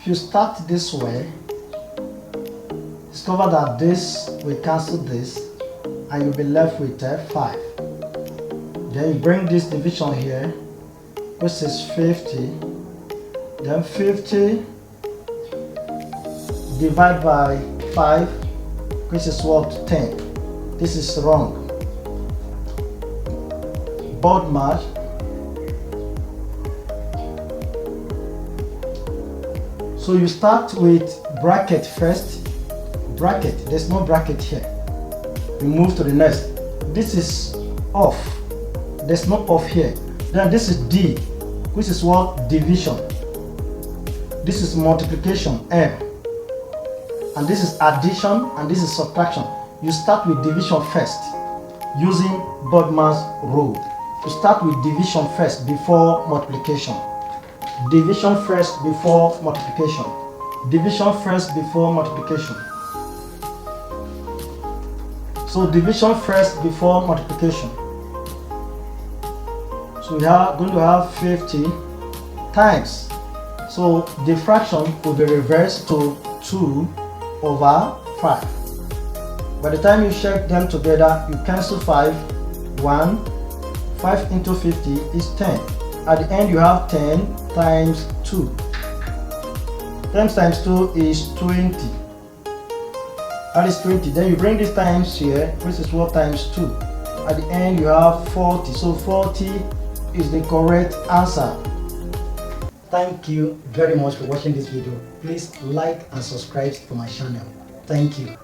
If you start this way, discover that this will cancel this and you'll be left with 5. Then you bring this division here, which is 50. Then 50 divided by 5, which is what? 10. This is wrong. BODMAS. So you start with bracket first. Bracket, there's no bracket here. You move to the next. This is off. There's no off here. Then this is D, which is what? Division. This is multiplication, M. And this is addition, and this is subtraction. You start with division first using BODMAS rule. You start with division first before multiplication. Division first before multiplication. Division first before multiplication. So division first before multiplication. So we are going to have 50 times. So the fraction will be reversed to 2/5. By the time you check them together, you cancel 5. 5 into 50 is 10. At the end you have 10 times 2. 10 times 2 is 20. That is 20. Then you bring this times here, which is what? Times 2. At the end you have 40. So 40 is the correct answer. Thank you very much for watching this video. Please like and subscribe to my channel. Thank you.